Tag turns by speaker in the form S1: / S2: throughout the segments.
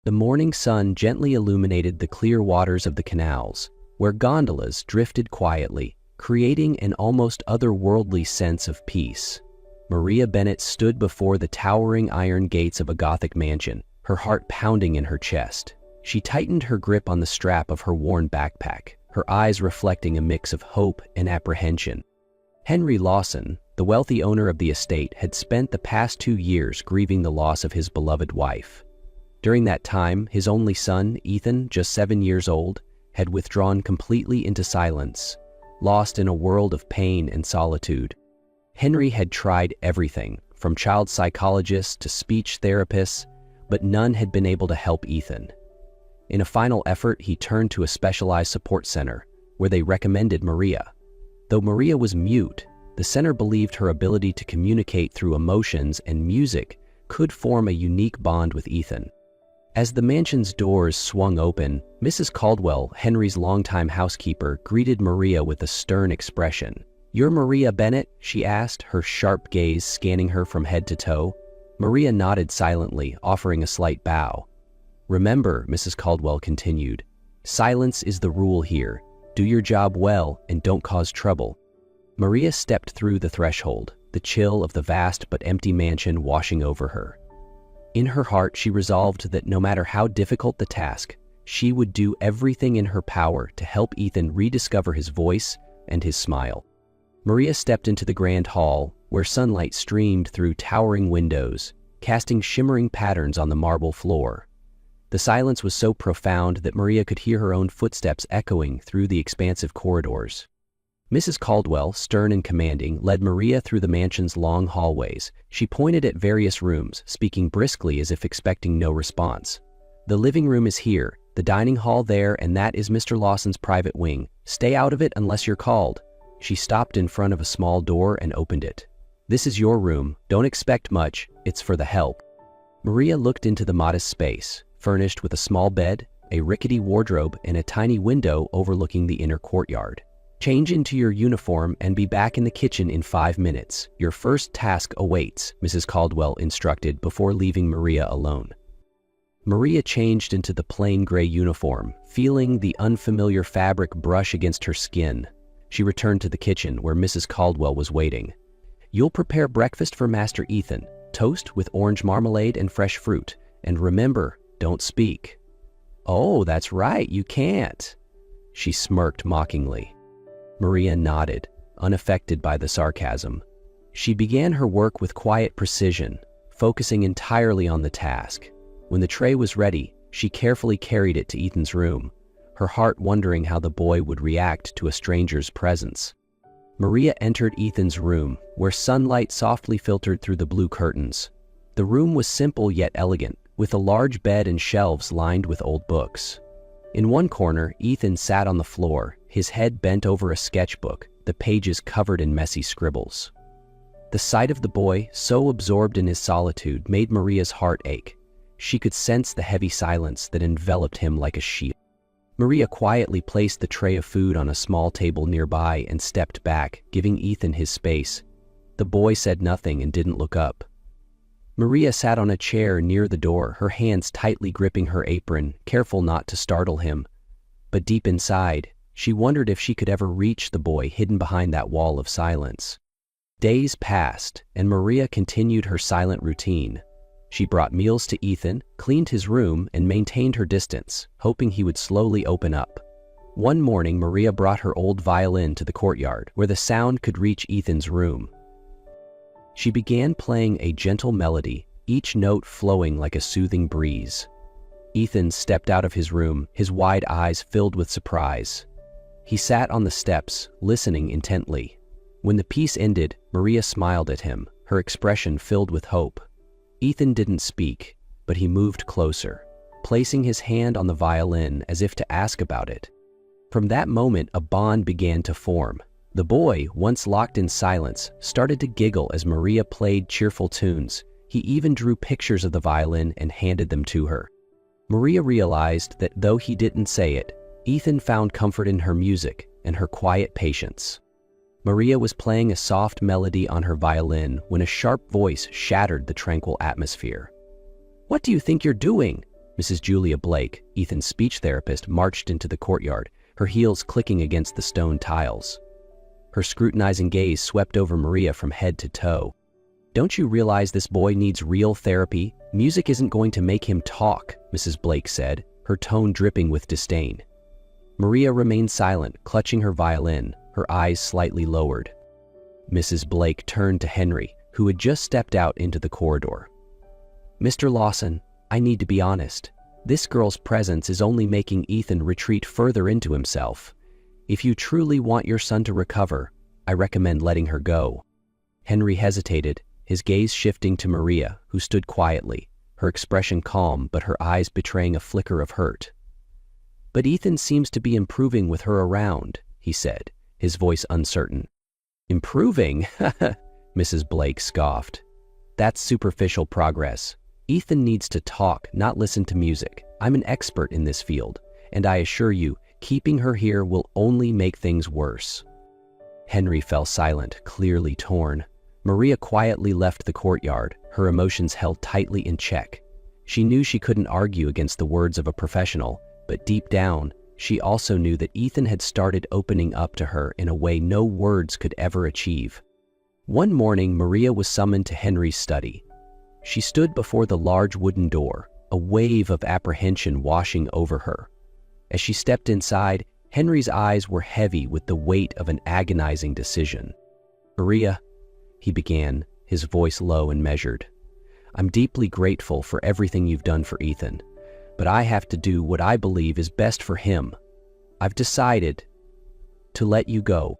S1: The morning sun gently illuminated the clear waters of the canals, where gondolas drifted quietly, creating an almost otherworldly sense of peace. Maria Bennet stood before the towering iron gates of a Gothic mansion, her heart pounding in her chest. She tightened her grip on the strap of her worn backpack, her eyes reflecting a mix of hope and apprehension. Henry Lawson, the wealthy owner of the estate, had spent the past 2 years grieving the loss of his beloved wife. During that time, his only son, Ethan, just 7 years old, had withdrawn completely into silence, lost in a world of pain and solitude. Henry had tried everything, from child psychologists to speech therapists, but none had been able to help Ethan. In a final effort, he turned to a specialized support center, where they recommended Maria. Though Maria was mute, the center believed her ability to communicate through emotions and music could form a unique bond with Ethan. As the mansion's doors swung open, Mrs. Caldwell, Henry's longtime housekeeper, greeted Maria with a stern expression. "You're Maria Bennet?" she asked, her sharp gaze scanning her from head to toe. Maria nodded silently, offering a slight bow. "Remember," Mrs. Caldwell continued, "silence is the rule here. Do your job well and don't cause trouble." Maria stepped through the threshold, the chill of the vast but empty mansion washing over her. In her heart, she resolved that no matter how difficult the task, she would do everything in her power to help Ethan rediscover his voice and his smile. Maria stepped into the grand hall, where sunlight streamed through towering windows, casting shimmering patterns on the marble floor. The silence was so profound that Maria could hear her own footsteps echoing through the expansive corridors. Mrs. Caldwell, stern and commanding, led Maria through the mansion's long hallways. She pointed at various rooms, speaking briskly as if expecting no response. "The living room is here, the dining hall there, and that is Mr. Lawson's private wing. Stay out of it unless you're called." She stopped in front of a small door and opened it. "This is your room. Don't expect much. It's for the help." Maria looked into the modest space, furnished with a small bed, a rickety wardrobe, and a tiny window overlooking the inner courtyard. "Change into your uniform and be back in the kitchen in 5 minutes. Your first task awaits," Mrs. Caldwell instructed before leaving Maria alone. Maria changed into the plain gray uniform, feeling the unfamiliar fabric brush against her skin. She returned to the kitchen where Mrs. Caldwell was waiting. "You'll prepare breakfast for Master Ethan, toast with orange marmalade and fresh fruit. And remember, don't speak." "Oh, that's right, you can't." She smirked mockingly. Maria nodded, unaffected by the sarcasm. She began her work with quiet precision, focusing entirely on the task. When the tray was ready, she carefully carried it to Ethan's room, her heart wondering how the boy would react to a stranger's presence. Maria entered Ethan's room, where sunlight softly filtered through the blue curtains. The room was simple yet elegant, with a large bed and shelves lined with old books. In one corner, Ethan sat on the floor, his head bent over a sketchbook, the pages covered in messy scribbles. The sight of the boy, so absorbed in his solitude, made Maria's heart ache. She could sense the heavy silence that enveloped him like a shield. Maria quietly placed the tray of food on a small table nearby and stepped back, giving Ethan his space. The boy said nothing and didn't look up. Maria sat on a chair near the door, her hands tightly gripping her apron, careful not to startle him. But deep inside, she wondered if she could ever reach the boy hidden behind that wall of silence. Days passed, and Maria continued her silent routine. She brought meals to Ethan, cleaned his room, and maintained her distance, hoping he would slowly open up. One morning, Maria brought her old violin to the courtyard, where the sound could reach Ethan's room. She began playing a gentle melody, each note flowing like a soothing breeze. Ethan stepped out of his room, his wide eyes filled with surprise. He sat on the steps, listening intently. When the piece ended, Maria smiled at him, her expression filled with hope. Ethan didn't speak, but he moved closer, placing his hand on the violin as if to ask about it. From that moment, a bond began to form. The boy, once locked in silence, started to giggle as Maria played cheerful tunes. He even drew pictures of the violin and handed them to her. Maria realized that though he didn't say it, Ethan found comfort in her music and her quiet patience. Maria was playing a soft melody on her violin when a sharp voice shattered the tranquil atmosphere. "What do you think you're doing?" Mrs. Julia Blake, Ethan's speech therapist, marched into the courtyard, her heels clicking against the stone tiles. Her scrutinizing gaze swept over Maria from head to toe. "Don't you realize this boy needs real therapy? Music isn't going to make him talk," Mrs. Blake said, her tone dripping with disdain. Maria remained silent, clutching her violin, her eyes slightly lowered. Mrs. Blake turned to Henry, who had just stepped out into the corridor. "Mr. Lawson, I need to be honest. This girl's presence is only making Ethan retreat further into himself. If you truly want your son to recover, I recommend letting her go." Henry hesitated, his gaze shifting to Maria, who stood quietly, her expression calm but her eyes betraying a flicker of hurt. "But Ethan seems to be improving with her around," he said, his voice uncertain. "Improving?" Mrs. Blake scoffed. "That's superficial progress. Ethan needs to talk, not listen to music. I'm an expert in this field, and I assure you, keeping her here will only make things worse." Henry fell silent, clearly torn. Maria quietly left the courtyard, her emotions held tightly in check. She knew she couldn't argue against the words of a professional, but deep down, she also knew that Ethan had started opening up to her in a way no words could ever achieve. One morning, Maria was summoned to Henry's study. She stood before the large wooden door, a wave of apprehension washing over her. As she stepped inside, Henry's eyes were heavy with the weight of an agonizing decision. "Maria," he began, his voice low and measured, "I'm deeply grateful for everything you've done for Ethan, but I have to do what I believe is best for him. I've decided to let you go."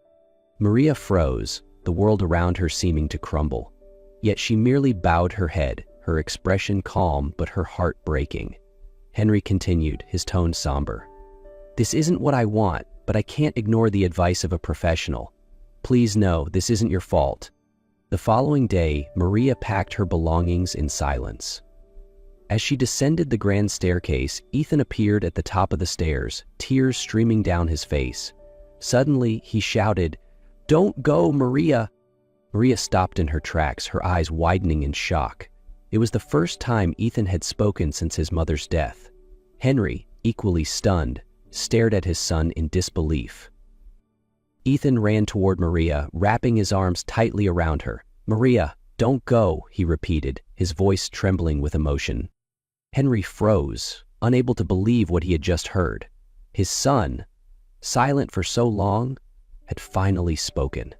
S1: Maria froze, the world around her seeming to crumble. Yet she merely bowed her head, her expression calm but her heart breaking. Henry continued, his tone somber. "This isn't what I want, but I can't ignore the advice of a professional. Please know this isn't your fault." The following day, Maria packed her belongings in silence. As she descended the grand staircase, Ethan appeared at the top of the stairs, tears streaming down his face. Suddenly, he shouted, "Don't go, Maria!" Maria stopped in her tracks, her eyes widening in shock. It was the first time Ethan had spoken since his mother's death. Henry, equally stunned, stared at his son in disbelief. Ethan ran toward Maria, wrapping his arms tightly around her. "Maria, don't go," he repeated, his voice trembling with emotion. Henry froze, unable to believe what he had just heard. His son, silent for so long, had finally spoken.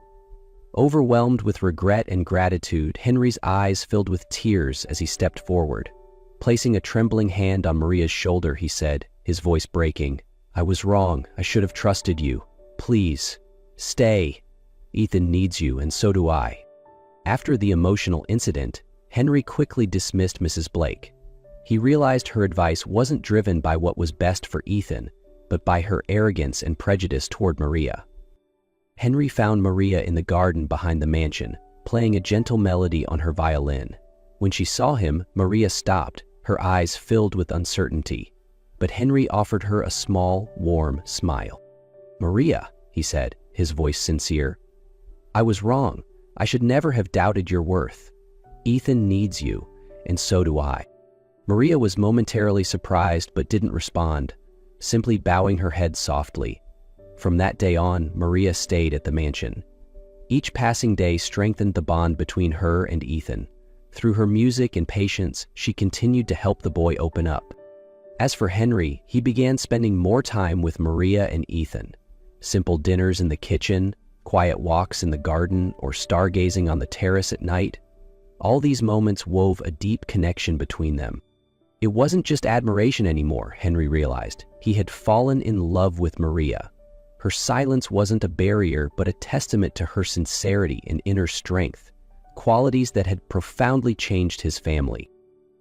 S1: Overwhelmed with regret and gratitude, Henry's eyes filled with tears as he stepped forward. Placing a trembling hand on Maria's shoulder, he said, his voice breaking, "I was wrong. I should have trusted you. Please, stay. Ethan needs you, and so do I." After the emotional incident, Henry quickly dismissed Mrs. Blake. He realized her advice wasn't driven by what was best for Ethan, but by her arrogance and prejudice toward Maria. Henry found Maria in the garden behind the mansion, playing a gentle melody on her violin. When she saw him, Maria stopped, her eyes filled with uncertainty. But Henry offered her a small, warm smile. "Maria," he said, his voice sincere, "I was wrong. I should never have doubted your worth. Ethan needs you, and so do I." Maria was momentarily surprised but didn't respond, simply bowing her head softly. From that day on, Maria stayed at the mansion. Each passing day strengthened the bond between her and Ethan. Through her music and patience, she continued to help the boy open up. As for Henry, he began spending more time with Maria and Ethan. Simple dinners in the kitchen, quiet walks in the garden, or stargazing on the terrace at night. All these moments wove a deep connection between them. It wasn't just admiration anymore, Henry realized. He had fallen in love with Maria. Her silence wasn't a barrier, but a testament to her sincerity and inner strength, qualities that had profoundly changed his family.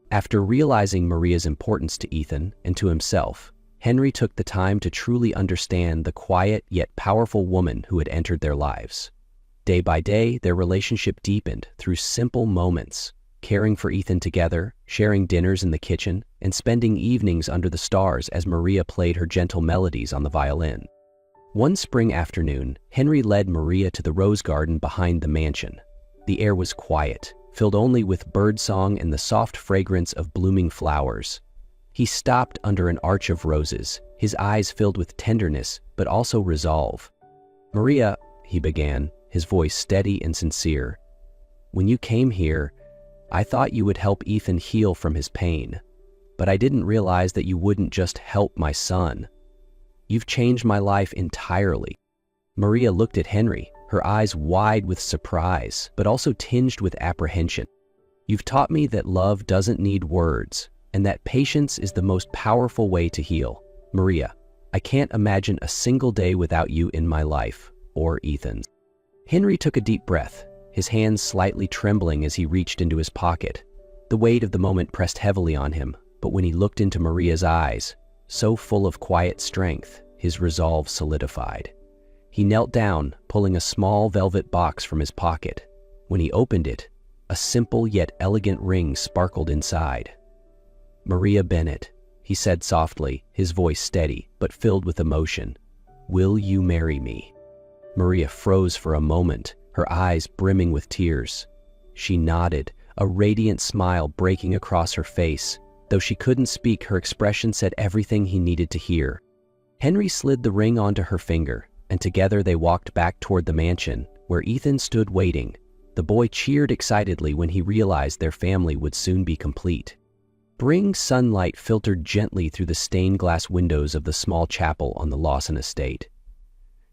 S1: After realizing Maria's importance to Ethan and to himself, Henry took the time to truly understand the quiet yet powerful woman who had entered their lives. Day by day, their relationship deepened through simple moments, caring for Ethan together, sharing dinners in the kitchen, and spending evenings under the stars as Maria played her gentle melodies on the violin. One spring afternoon, Henry led Maria to the rose garden behind the mansion. The air was quiet, filled only with birdsong and the soft fragrance of blooming flowers. He stopped under an arch of roses, his eyes filled with tenderness but also resolve. "Maria," he began, his voice steady and sincere, "when you came here, I thought you would help Ethan heal from his pain, but I didn't realize that you wouldn't just help my son. You've changed my life entirely." Maria looked at Henry, her eyes wide with surprise, but also tinged with apprehension. "You've taught me that love doesn't need words, and that patience is the most powerful way to heal. Maria, I can't imagine a single day without you in my life, or Ethan's." Henry took a deep breath, his hands slightly trembling as he reached into his pocket. The weight of the moment pressed heavily on him, but when he looked into Maria's eyes, so full of quiet strength, his resolve solidified. He knelt down, pulling a small velvet box from his pocket. When he opened it, a simple yet elegant ring sparkled inside. "Maria Bennett," he said softly, his voice steady but filled with emotion, "will you marry me?" Maria froze for a moment, her eyes brimming with tears. She nodded, a radiant smile breaking across her face. Though she couldn't speak, her expression said everything he needed to hear. Henry slid the ring onto her finger, and together they walked back toward the mansion, where Ethan stood waiting. The boy cheered excitedly when he realized their family would soon be complete. Spring sunlight filtered gently through the stained glass windows of the small chapel on the Lawson estate.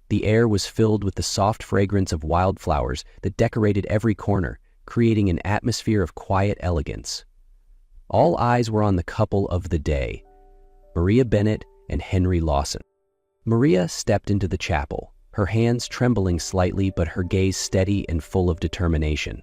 S1: The air was filled with the soft fragrance of wildflowers that decorated every corner, creating an atmosphere of quiet elegance. All eyes were on the couple of the day, Maria Bennett and Henry Lawson. Maria stepped into the chapel, her hands trembling slightly but her gaze steady and full of determination.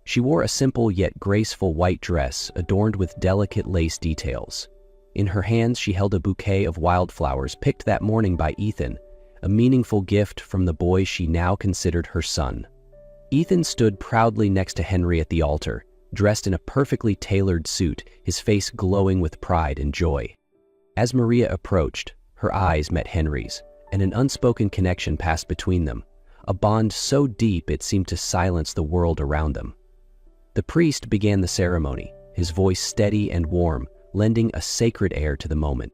S1: She wore a simple yet graceful white dress adorned with delicate lace details. In her hands she held a bouquet of wildflowers picked that morning by Ethan, a meaningful gift from the boy she now considered her son. Ethan stood proudly next to Henry at the altar, dressed in a perfectly tailored suit, his face glowing with pride and joy. As Maria approached, her eyes met Henry's, and an unspoken connection passed between them, a bond so deep it seemed to silence the world around them. The priest began the ceremony, his voice steady and warm, lending a sacred air to the moment.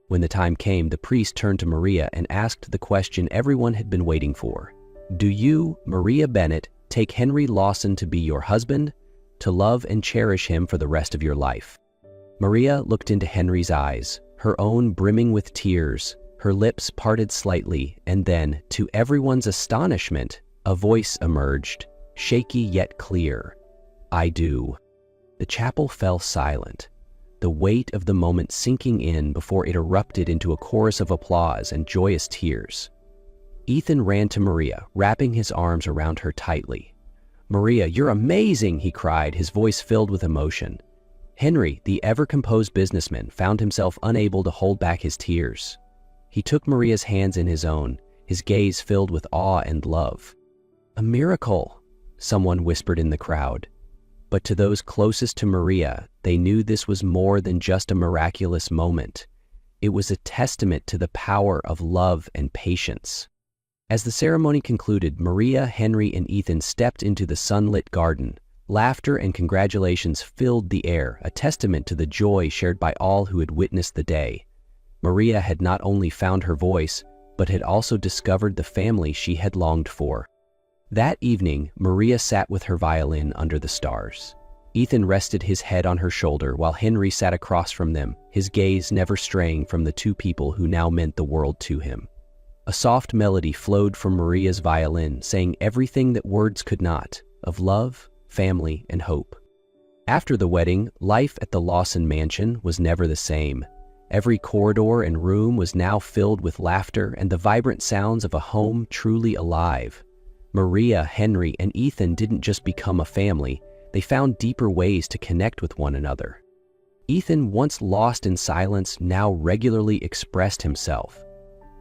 S1: When the time came, the priest turned to Maria and asked the question everyone had been waiting for. "Do you, Maria Bennett, take Henry Lawson to be your husband, to love and cherish him for the rest of your life?" Maria looked into Henry's eyes, her own brimming with tears, her lips parted slightly, and then, to everyone's astonishment, a voice emerged, shaky yet clear. "I do." The chapel fell silent, the weight of the moment sinking in before it erupted into a chorus of applause and joyous tears. Ethan ran to Maria, wrapping his arms around her tightly. "Maria, you're amazing!" he cried, his voice filled with emotion. Henry, the ever-composed businessman, found himself unable to hold back his tears. He took Maria's hands in his own, his gaze filled with awe and love. "A miracle," someone whispered in the crowd. But to those closest to Maria, they knew this was more than just a miraculous moment. It was a testament to the power of love and patience. As the ceremony concluded, Maria, Henry, and Ethan stepped into the sunlit garden. Laughter and congratulations filled the air, a testament to the joy shared by all who had witnessed the day. Maria had not only found her voice, but had also discovered the family she had longed for. That evening, Maria sat with her violin under the stars. Ethan rested his head on her shoulder while Henry sat across from them, his gaze never straying from the two people who now meant the world to him. A soft melody flowed from Maria's violin, saying everything that words could not, of love, family, and hope. After the wedding, life at the Lawson mansion was never the same. Every corridor and room was now filled with laughter and the vibrant sounds of a home truly alive. Maria, Henry, and Ethan didn't just become a family, they found deeper ways to connect with one another. Ethan, once lost in silence, now regularly expressed himself.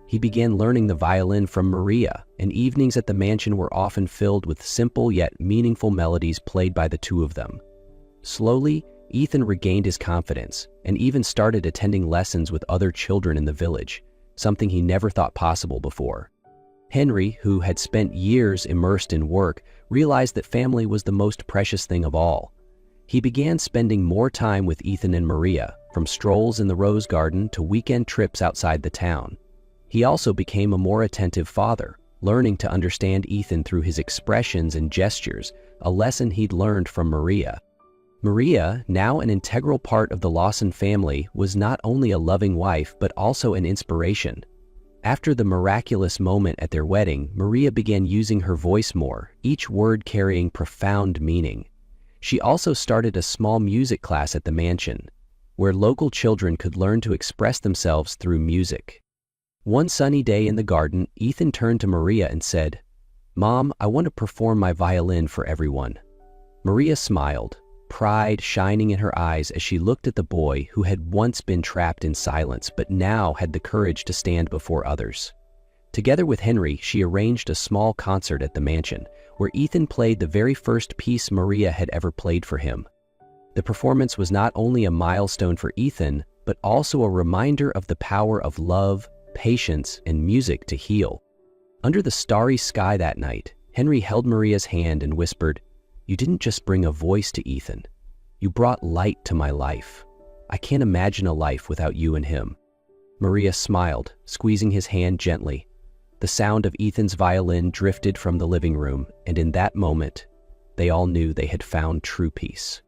S1: He began learning the violin from Maria, and evenings at the mansion were often filled with simple yet meaningful melodies played by the two of them. Slowly, Ethan regained his confidence and even started attending lessons with other children in the village, something he never thought possible before. Henry, who had spent years immersed in work, realized that family was the most precious thing of all. He began spending more time with Ethan and Maria, from strolls in the rose garden to weekend trips outside the town. He also became a more attentive father, learning to understand Ethan through his expressions and gestures, a lesson he'd learned from Maria. Maria, now an integral part of the Lawson family, was not only a loving wife but also an inspiration. After the miraculous moment at their wedding, Maria began using her voice more, each word carrying profound meaning. She also started a small music class at the mansion, where local children could learn to express themselves through music. One sunny day in the garden, Ethan turned to Maria and said, "Mom, I want to perform my violin for everyone." Maria smiled, pride shining in her eyes as she looked at the boy who had once been trapped in silence but now had the courage to stand before others. Together with Henry, she arranged a small concert at the mansion, where Ethan played the very first piece Maria had ever played for him. The performance was not only a milestone for Ethan, but also a reminder of the power of love, patience, and music to heal. Under the starry sky that night, Henry held Maria's hand and whispered, "You didn't just bring a voice to Ethan. You brought light to my life. I can't imagine a life without you and him." Maria smiled, squeezing his hand gently. The sound of Ethan's violin drifted from the living room, and in that moment, they all knew they had found true peace.